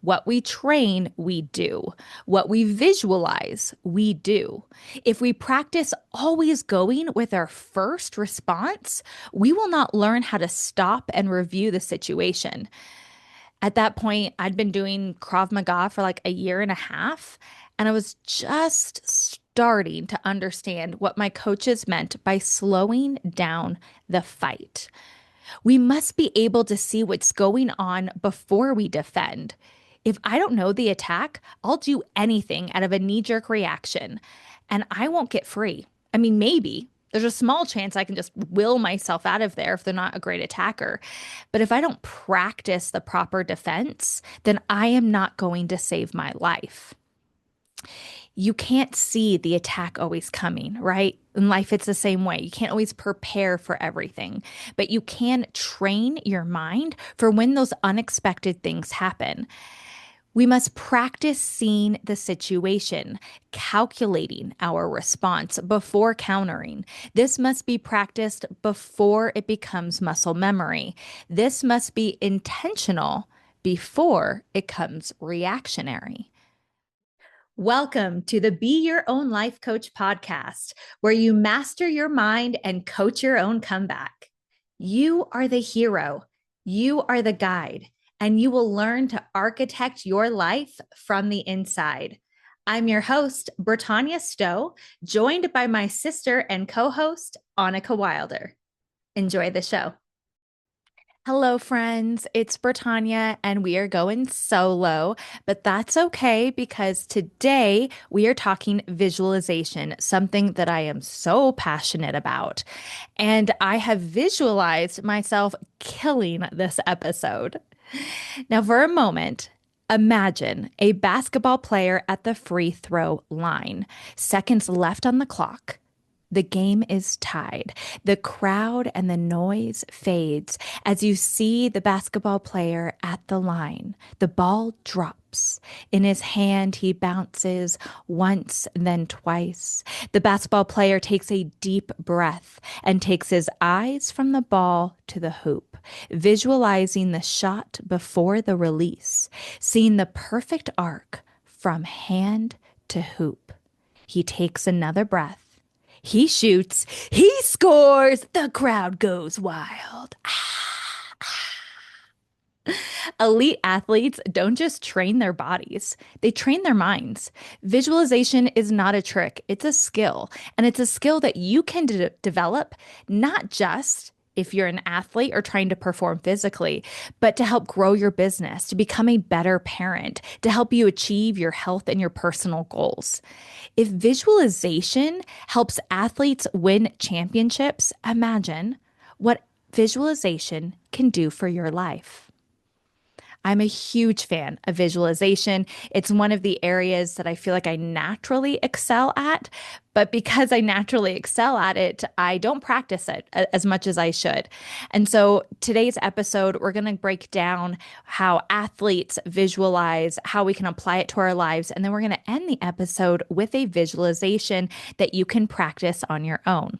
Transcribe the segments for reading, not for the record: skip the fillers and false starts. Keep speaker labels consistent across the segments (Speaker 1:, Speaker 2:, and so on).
Speaker 1: What we train, we do. What we visualize, we do. If we practice always going with our first response, we will not learn how to stop and review the situation. At that point, I'd been doing Krav Maga for like a year and a half, and I was just starting to understand what my coaches meant by slowing down the fight. We must be able to see what's going on before we defend. If I don't know the attack, I'll do anything out of a knee jerk reaction and I won't get free. I mean, maybe there's a small chance I can just will myself out of there if they're not a great attacker. But if I don't practice the proper defense, then I am not going to save my life. You can't see the attack always coming, right? In life, it's the same way. You can't always prepare for everything, but you can train your mind for when those unexpected things happen. We must practice seeing the situation, calculating our response before countering. This must be practiced before it becomes muscle memory. This must be intentional before it comes reactionary. Welcome to the Be Your Own Life Coach podcast, where you master your mind and coach your own comeback. You are the hero, you are the guide, and you will learn to architect your life from the inside. I'm your host, Britannia Stowe, joined by my sister and co-host, Annika Wilder. Enjoy the show. Hello, friends. It's Britannia, and we are going solo, but that's okay because today we are talking visualization, something that I am so passionate about. And I have visualized myself killing this episode. Now, for a moment, imagine a basketball player at the free throw line, seconds left on the clock. The game is tied. The crowd and the noise fades as you see the basketball player at the line. The ball drops. In his hand, he bounces once, then twice. The basketball player takes a deep breath and takes his eyes from the ball to the hoop, visualizing the shot before the release, seeing the perfect arc from hand to hoop. He takes another breath. He shoots, he scores, the crowd goes wild. Elite athletes don't just train their bodies, they train their minds. Visualization is not a trick, it's a skill. And it's a skill that you can develop not just if you're an athlete or trying to perform physically, but to help grow your business, to become a better parent, to help you achieve your health and your personal goals. If visualization helps athletes win championships, imagine what visualization can do for your life. I'm a huge fan of visualization. It's one of the areas that I feel like I naturally excel at. But because I naturally excel at it, I don't practice it as much as I should. And so today's episode, we're going to break down how athletes visualize, how we can apply it to our lives. And then we're going to end the episode with a visualization that you can practice on your own.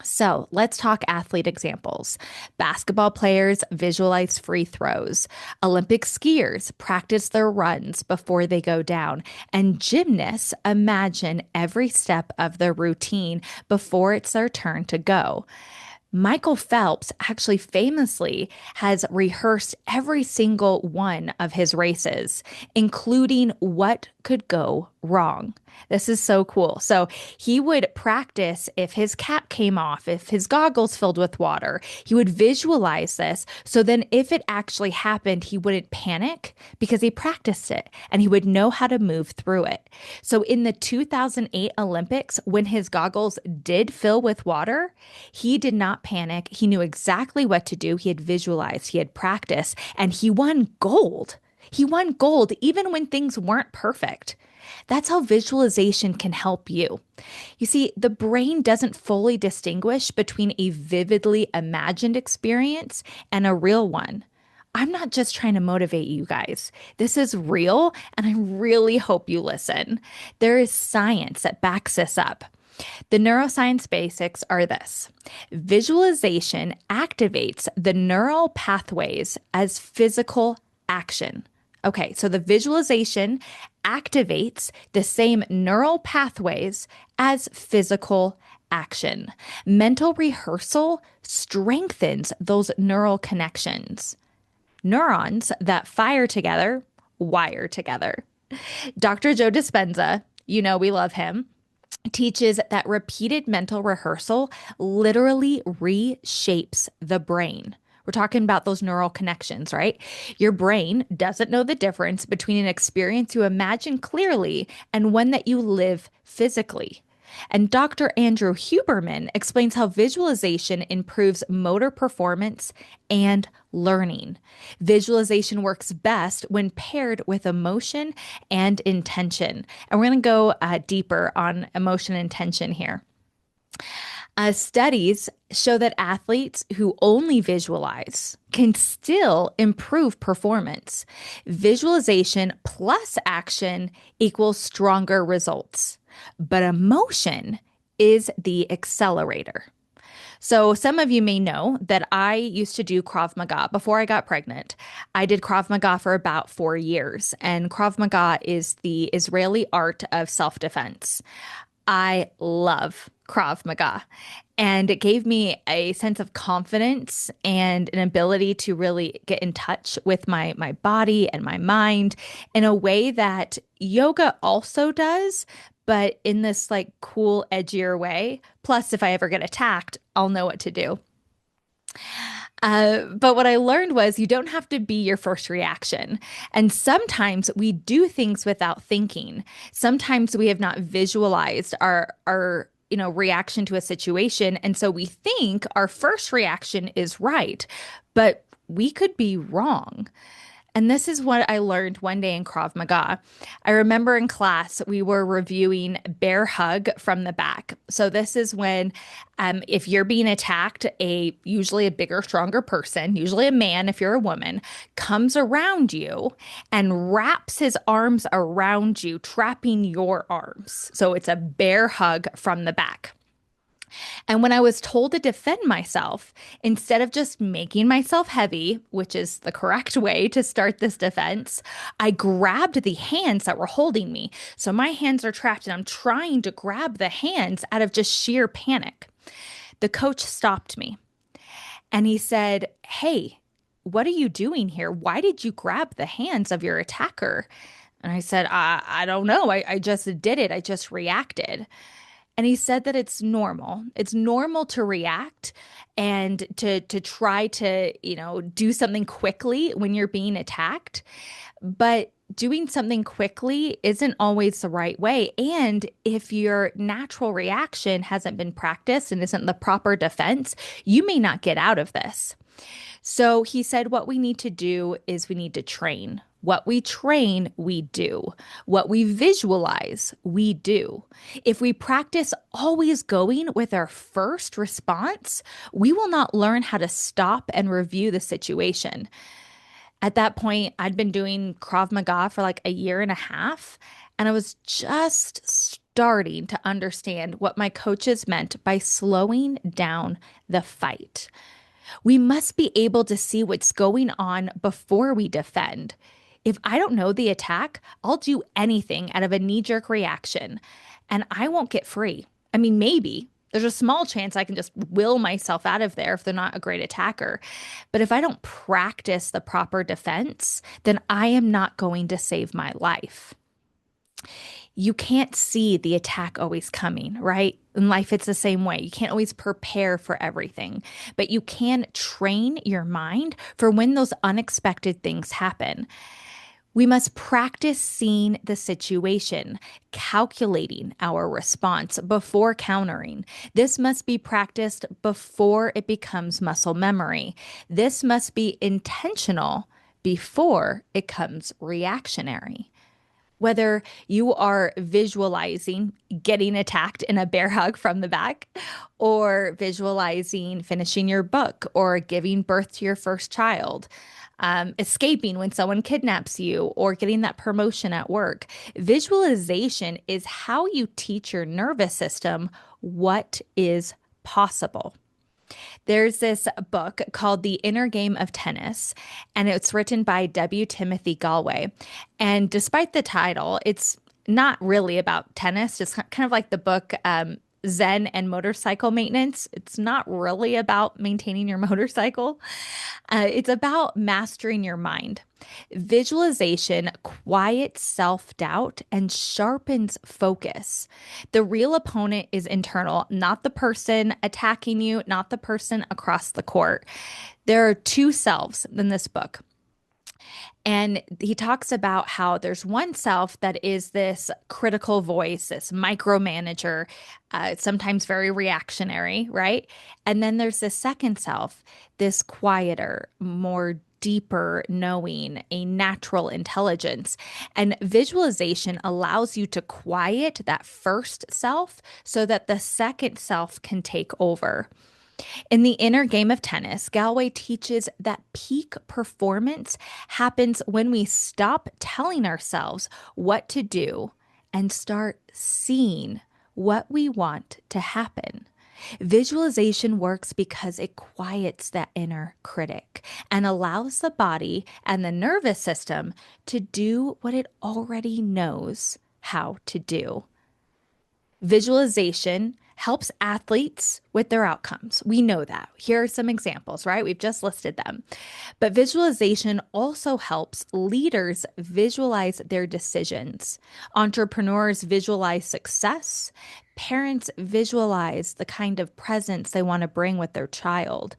Speaker 1: So let's talk athlete examples. Basketball players visualize free throws. Olympic skiers practice their runs before they go down. And gymnasts imagine every step of their routine before it's their turn to go. Michael Phelps actually famously has rehearsed every single one of his races, including what could go wrong. This is so cool. So he would practice if his cap came off, if his goggles filled with water. He would visualize this. So then if it actually happened, he wouldn't panic because he practiced it and he would know how to move through it. So in the 2008 Olympics, when his goggles did fill with water, he did not panic. He knew exactly what to do. He had visualized, he had practiced, and he won gold. He won gold even when things weren't perfect. That's how visualization can help you. You see, the brain doesn't fully distinguish between a vividly imagined experience and a real one. I'm not just trying to motivate you guys. This is real, and I really hope you listen. There is science that backs this up. The neuroscience basics are this: visualization activates the neural pathways as physical action. Okay, so the visualization activates the same neural pathways as physical action. Mental rehearsal strengthens those neural connections. Neurons that fire together wire together. Dr. Joe Dispenza, you know we love him, teaches that repeated mental rehearsal literally reshapes the brain. We're talking about those neural connections, right? Your brain doesn't know the difference between an experience you imagine clearly and one that you live physically. And Dr. Andrew Huberman explains how visualization improves motor performance and learning. Visualization works best when paired with emotion and intention. And we're going to go deeper on emotion and intention here. Studies show that athletes who only visualize can still improve performance. Visualization plus action equals stronger results, but emotion is the accelerator. So, some of you may know that I used to do Krav Maga before I got pregnant. I did Krav Maga for about 4 years, and Krav Maga is the Israeli art of self defense. I love Krav Maga. And it gave me a sense of confidence and an ability to really get in touch with my body and my mind in a way that yoga also does, but in this like cool, edgier way. Plus, if I ever get attacked, I'll know what to do. But what I learned was you don't have to be your first reaction. And sometimes we do things without thinking. Sometimes we have not visualized our reaction to a situation. And so we think our first reaction is right, but we could be wrong. And this is what I learned one day in Krav Maga. I remember in class, we were reviewing bear hug from the back. So this is when, if you're being attacked, usually a bigger, stronger person, usually a man if you're a woman, comes around you and wraps his arms around you, trapping your arms. So it's a bear hug from the back. And when I was told to defend myself, instead of just making myself heavy, which is the correct way to start this defense, I grabbed the hands that were holding me. So my hands are trapped and I'm trying to grab the hands out of just sheer panic. The coach stopped me and he said, "Hey, what are you doing here? Why did you grab the hands of your attacker?" And I said, I don't know. I just did it. I just reacted. And he said that it's normal. It's normal to react and to try to do something quickly when you're being attacked. But doing something quickly isn't always the right way. And if your natural reaction hasn't been practiced and isn't the proper defense, you may not get out of this. So he said, what we need to do is we need to train. What we train, we do. What we visualize, we do. If we practice always going with our first response, we will not learn how to stop and review the situation. At that point, I'd been doing Krav Maga for like a year and a half, and I was just starting to understand what my coaches meant by slowing down the fight. We must be able to see what's going on before we defend. If I don't know the attack, I'll do anything out of a knee-jerk reaction and I won't get free. I mean, maybe there's a small chance I can just will myself out of there if they're not a great attacker. But if I don't practice the proper defense, then I am not going to save my life. You can't see the attack always coming, right? In life, it's the same way. You can't always prepare for everything, but you can train your mind for when those unexpected things happen. We must practice seeing the situation, calculating our response before countering. This must be practiced before it becomes muscle memory. This must be intentional before it comes reactionary. Whether you are visualizing getting attacked in a bear hug from the back, or visualizing finishing your book, or giving birth to your first child, escaping when someone kidnaps you, or getting that promotion at work, visualization is how you teach your nervous system what is possible. There's this book called The Inner Game of Tennis, and it's written by W. Timothy Galway. And despite the title, it's not really about tennis. It's kind of like the book Zen and Motorcycle Maintenance. It's not really about maintaining your motorcycle. It's about mastering your mind. Visualization quiets self doubt and sharpens focus. The real opponent is internal, not the person attacking you, not the person across the court. There are two selves in this book. And he talks about how there's one self that is this critical voice, this micromanager, sometimes very reactionary, right? And then there's this second self, this quieter, more deeper knowing, a natural intelligence. And visualization allows you to quiet that first self so that the second self can take over. In the inner game of tennis, Galway teaches that peak performance happens when we stop telling ourselves what to do and start seeing what we want to happen. Visualization works because it quiets that inner critic and allows the body and the nervous system to do what it already knows how to do. Visualization helps athletes with their outcomes. We know that. Here are some examples, right? We've just listed them. But visualization also helps leaders visualize their decisions. Entrepreneurs visualize success. Parents visualize the kind of presence they want to bring with their child.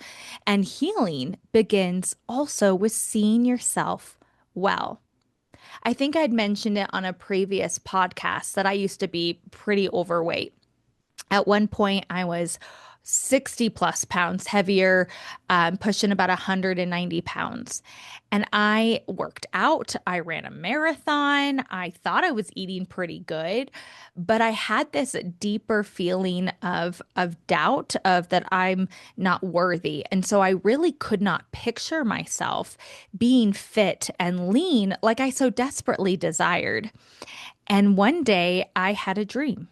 Speaker 1: And healing begins also with seeing yourself well. I think I'd mentioned it on a previous podcast that I used to be pretty overweight. At one point, I was 60 plus pounds heavier, pushing about 190 pounds. And I worked out. I ran a marathon. I thought I was eating pretty good, but I had this deeper feeling of doubt of that I'm not worthy. And so I really could not picture myself being fit and lean like I so desperately desired. And one day I had a dream.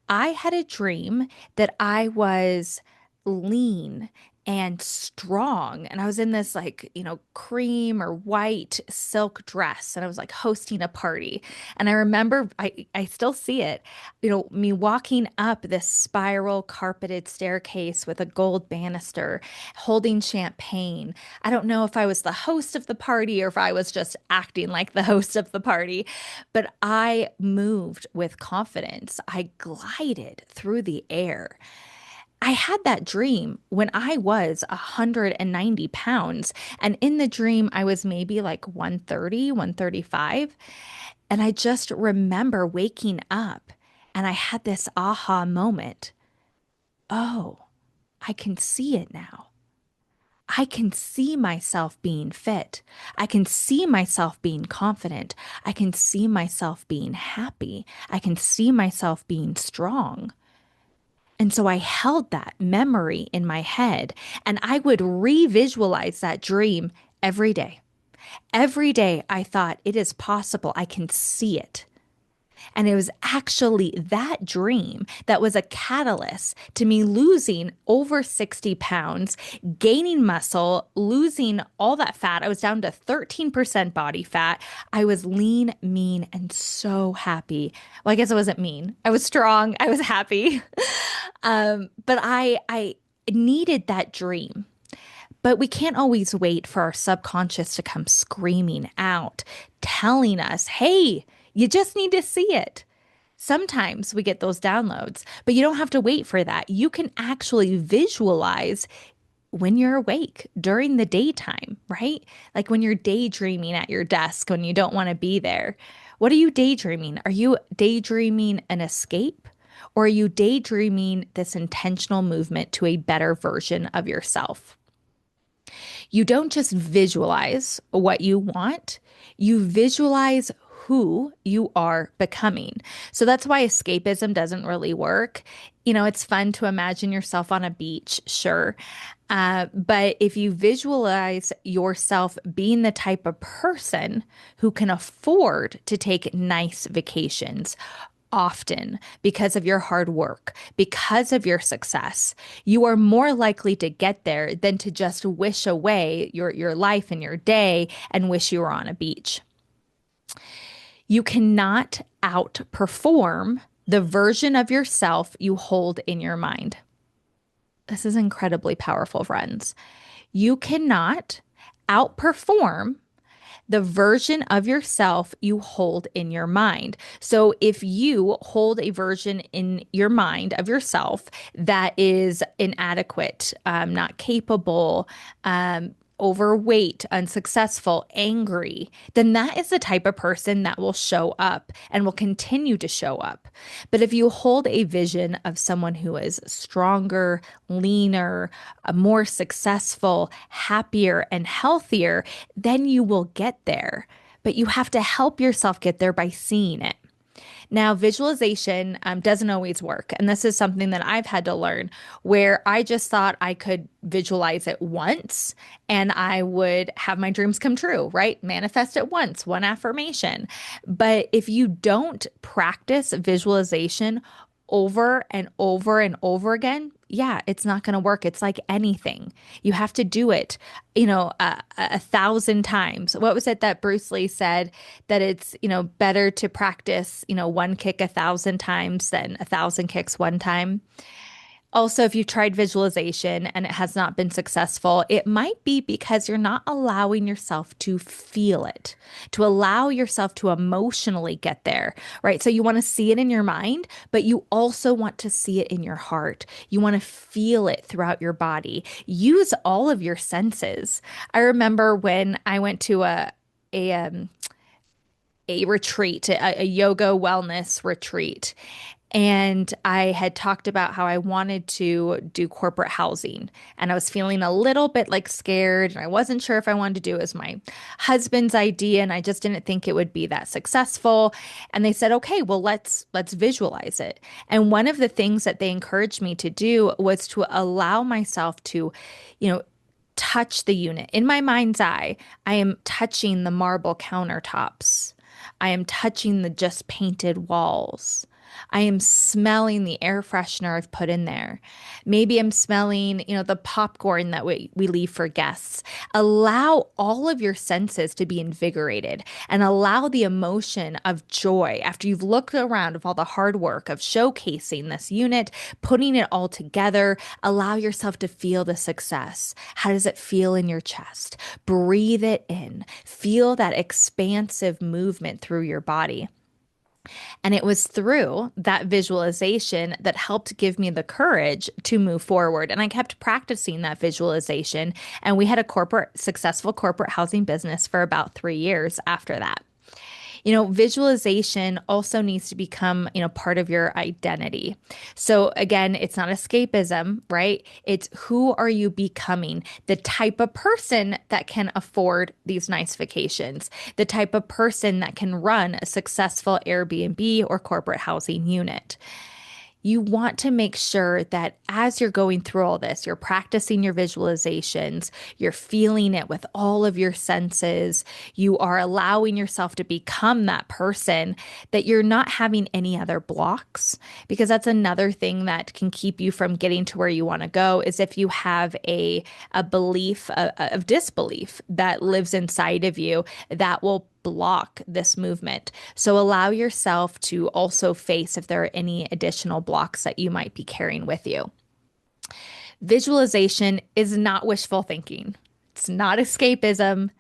Speaker 1: I had a dream that I was lean and strong. And I was in this like, cream or white silk dress. And I was like hosting a party. And I remember, I still see it, me walking up this spiral carpeted staircase with a gold banister, holding champagne. I don't know if I was the host of the party or if I was just acting like the host of the party, but I moved with confidence. I glided through the air. I had that dream when I was 190 pounds. And in the dream, I was maybe like 130, 135. And I just remember waking up and I had this aha moment. Oh, I can see it now. I can see myself being fit. I can see myself being confident. I can see myself being happy. I can see myself being strong. And so I held that memory in my head and I would revisualize that dream every day. Every day I thought it is possible. I can see it. And it was actually that dream that was a catalyst to me losing over 60 pounds, gaining muscle, losing all that fat. I was down to 13% body fat. I was lean, mean, and so happy. Well, I guess I wasn't mean. I was strong. I was happy. But I needed that dream. But we can't always wait for our subconscious to come screaming out, telling us, hey, you just need to see it. Sometimes we get those downloads, but you don't have to wait for that. You can actually visualize when you're awake during the daytime, right? Like when you're daydreaming at your desk when you don't want to be there. What are you daydreaming? Are you daydreaming an escape? Or are you daydreaming this intentional movement to a better version of yourself? You don't just visualize what you want, you visualize who you are becoming. So that's why escapism doesn't really work. It's fun to imagine yourself on a beach, sure. But if you visualize yourself being the type of person who can afford to take nice vacations, often because of your hard work, because of your success, you are more likely to get there than to just wish away your life and your day and wish you were on a beach. You cannot outperform the version of yourself you hold in your mind. This is incredibly powerful, friends. You cannot outperform the version of yourself you hold in your mind. So if you hold a version in your mind of yourself that is inadequate, not capable, overweight, unsuccessful, angry, then that is the type of person that will show up and will continue to show up. But if you hold a vision of someone who is stronger, leaner, more successful, happier, and healthier, then you will get there. But you have to help yourself get there by seeing it. Now, visualization doesn't always work. And this is something that I've had to learn where I just thought I could visualize it once and I would have my dreams come true, right? Manifest it once, one affirmation. But if you don't practice visualization over and over and over again, yeah, it's not going to work. It's like anything. You have to do it, a thousand times. What was it that Bruce Lee said that it's, better to practice, one kick a thousand times than a thousand kicks one time? Also, if you've tried visualization and it has not been successful, it might be because you're not allowing yourself to feel it, to allow yourself to emotionally get there, right? So you want to see it in your mind, but you also want to see it in your heart. You want to feel it throughout your body. Use all of your senses. I remember when I went to a um, a retreat, a yoga wellness retreat. And I had talked about how I wanted to do corporate housing. And I was feeling a little bit like scared. And I wasn't sure if I wanted to do it as my husband's idea. And I just didn't think it would be that successful. And they said, okay, well, let's visualize it. And one of the things that they encouraged me to do was to allow myself to, touch the unit. In my mind's eye, I am touching the marble countertops. I am touching the just painted walls. I am smelling the air freshener I've put in there. Maybe I'm smelling, the popcorn that we leave for guests. Allow all of your senses to be invigorated and allow the emotion of joy after you've looked around of all the hard work of showcasing this unit, putting it all together. Allow yourself to feel the success. How does it feel in your chest? Breathe it in. Feel that expansive movement through your body. And it was through that visualization that helped give me the courage to move forward. And I kept practicing that visualization. And we had a successful corporate housing business for about 3 years after that. Visualization also needs to become, part of your identity. So again, it's not escapism, right? It's who are you becoming? The type of person that can afford these nice vacations, the type of person that can run a successful Airbnb or corporate housing unit. You want to make sure that as you're going through all this, you're practicing your visualizations, you're feeling it with all of your senses, you are allowing yourself to become that person, that you're not having any other blocks. Because that's another thing that can keep you from getting to where you want to go is if you have a belief of disbelief that lives inside of you that will block this movement. So allow yourself to also face if there are any additional blocks that you might be carrying with you. Visualization is not wishful thinking. It's not escapism.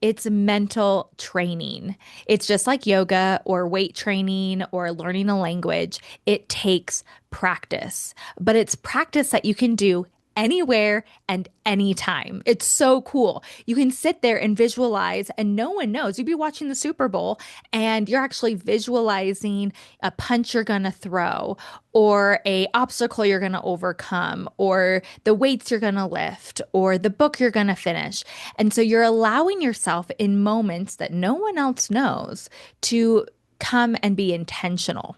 Speaker 1: It's mental training. It's just like yoga or weight training or learning a language. It takes practice, but it's practice that you can do anywhere and anytime. It's so cool. You can sit there and visualize, and no one knows. You'd be watching the Super Bowl and you're actually visualizing a punch you're going to throw, or a obstacle you're going to overcome, or the weights you're going to lift, or the book you're going to finish. And so you're allowing yourself in moments that no one else knows to come and be intentional.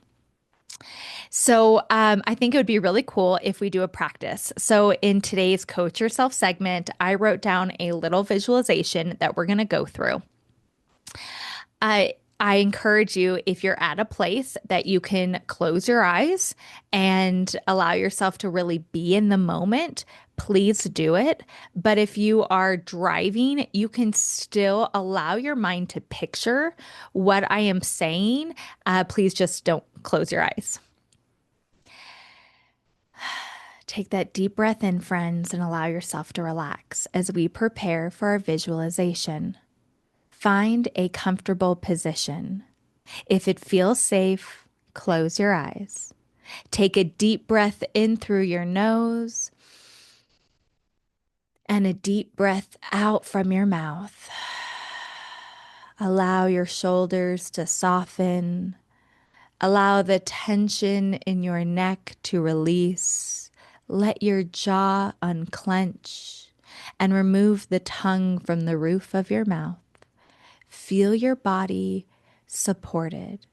Speaker 1: So I think it would be really cool if we do a practice. So in today's Coach Yourself segment, I wrote down a little visualization that we're going to go through. I I encourage you, if you're at a place that you can close your eyes and allow yourself to really be in the moment, please do it. But if you are driving, you can still allow your mind to picture what I am saying. Please just don't close your eyes. Take that deep breath in, friends, and allow yourself to relax as we prepare for our visualization. Find a comfortable position. If it feels safe, close your eyes. Take a deep breath in through your nose and a deep breath out from your mouth. Allow your shoulders to soften. Allow the tension in your neck to release. Let your jaw unclench and remove the tongue from the roof of your mouth. Feel your body supported.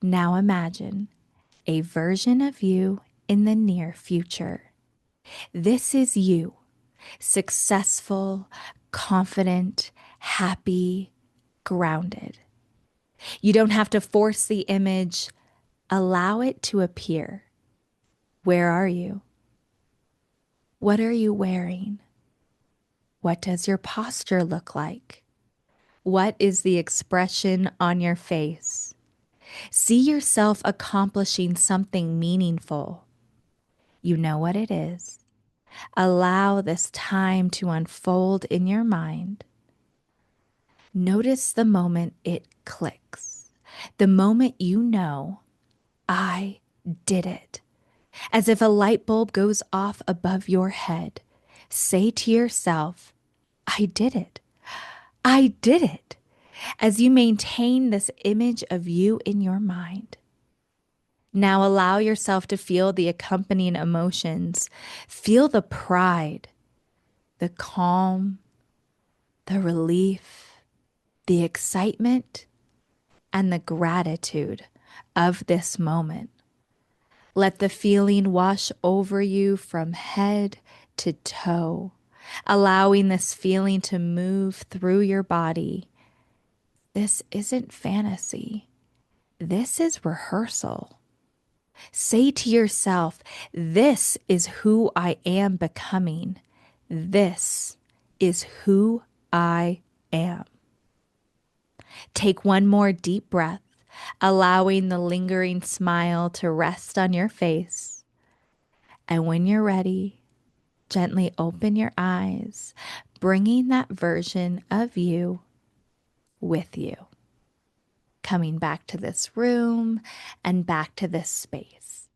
Speaker 1: Now imagine a version of you in the near future. This is you, successful, confident, happy, grounded. You don't have to force the image, allow it to appear. Where are you? What are you wearing? What does your posture look like? What is the expression on your face? See yourself accomplishing something meaningful. You know what it is. Allow this time to unfold in your mind. Notice the moment it clicks, the moment you know, I did it. As if a light bulb goes off above your head, say to yourself, I did it. I did it. As you maintain this image of you in your mind. Now allow yourself to feel the accompanying emotions. Feel the pride, the calm, the relief, the excitement, and the gratitude of this moment. Let the feeling wash over you from head to toe, allowing this feeling to move through your body. This isn't fantasy. This is rehearsal. Say to yourself, this is who I am becoming. This is who I am. Take one more deep breath, allowing the lingering smile to rest on your face. And when you're ready, gently open your eyes, bringing that version of you with you. Coming back to this room and back to this space.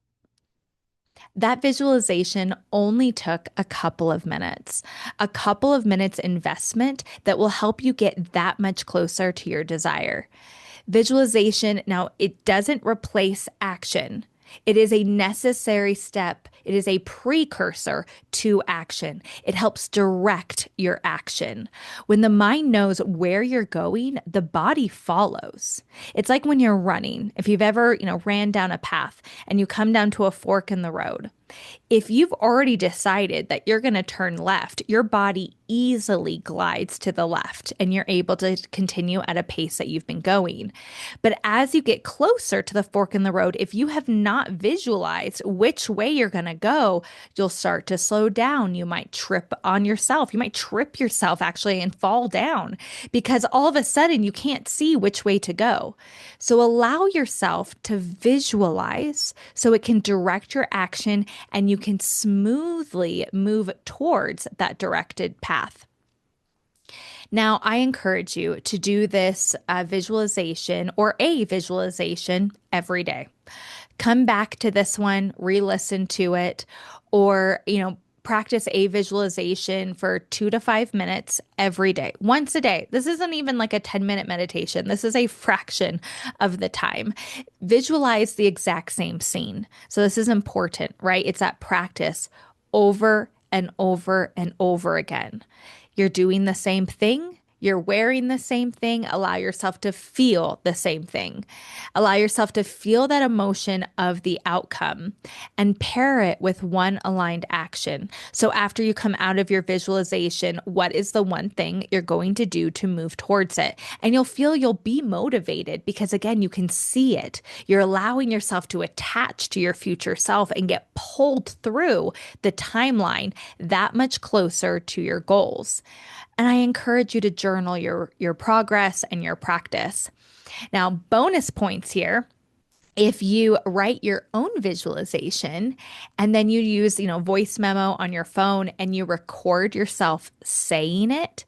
Speaker 1: That visualization only took a couple of minutes investment that will help you get that much closer to your desire. Visualization, now it doesn't replace action. It is a necessary step. It is a precursor to action. It helps direct your action. When the mind knows where you're going, the body follows. It's like when you're running. If you've ever, ran down a path and you come down to a fork in the road, if you've already decided that you're going to turn left, your body easily glides to the left and you're able to continue at a pace that you've been going. But as you get closer to the fork in the road, if you have not visualized which way you're going to go, you'll start to slow down. You might trip on yourself. You might trip yourself actually and fall down because all of a sudden you can't see which way to go. So allow yourself to visualize so it can direct your action and you can smoothly move towards that directed path. Now, I encourage you to do this visualization or a visualization every day. Come back to this one, re-listen to it, or, practice a visualization for 2 to 5 minutes every day, once a day. This isn't even like a 10-minute meditation. This is a fraction of the time. Visualize the exact same scene. So this is important, right? It's that practice over and over and over again. You're doing the same thing. You're wearing the same thing. Allow yourself to feel the same thing. Allow yourself to feel that emotion of the outcome and pair it with one aligned action. So after you come out of your visualization, what is the one thing you're going to do to move towards it? And you'll be motivated because again, you can see it. You're allowing yourself to attach to your future self and get pulled through the timeline that much closer to your goals. And I encourage you to journal your progress and your practice. Now, bonus points here. If you write your own visualization and then you use, voice memo on your phone and you record yourself saying it,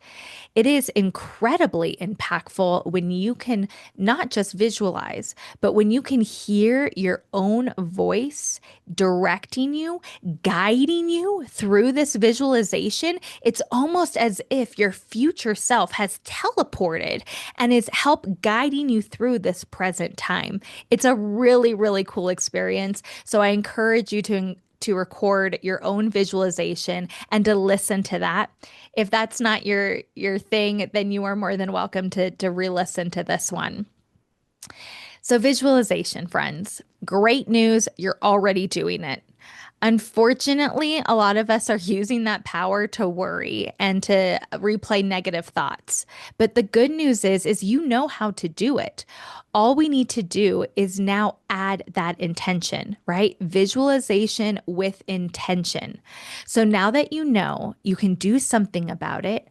Speaker 1: it is incredibly impactful when you can not just visualize, but when you can hear your own voice directing you, guiding you through this visualization. It's almost as if your future self has teleported and is help guiding you through this present time. It's a really, really cool experience. So I encourage you to record your own visualization and to listen to that. If that's not your thing, then you are more than welcome to re-listen to this one. So visualization, friends, great news, you're already doing it. Unfortunately, a lot of us are using that power to worry and to replay negative thoughts. But the good news is you know how to do it. All we need to do is now add that intention, right? Visualization with intention. So now that you know you can do something about it,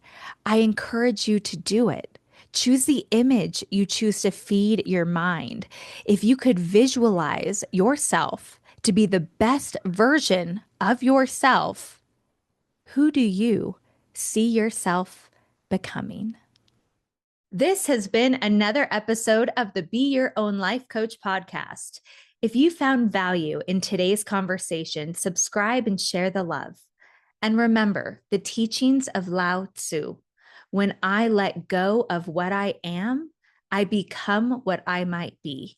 Speaker 1: I encourage you to do it. Choose the image you choose to feed your mind. If you could visualize yourself to be the best version of yourself, who do you see yourself becoming? This has been another episode of the Be Your Own Life Coach podcast. If you found value in today's conversation, subscribe and share the love. And remember the teachings of Lao Tzu. When I let go of what I am, I become what I might be.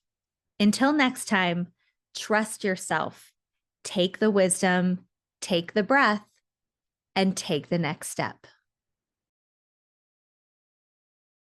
Speaker 1: Until next time, trust yourself. Take the wisdom, take the breath, and take the next step.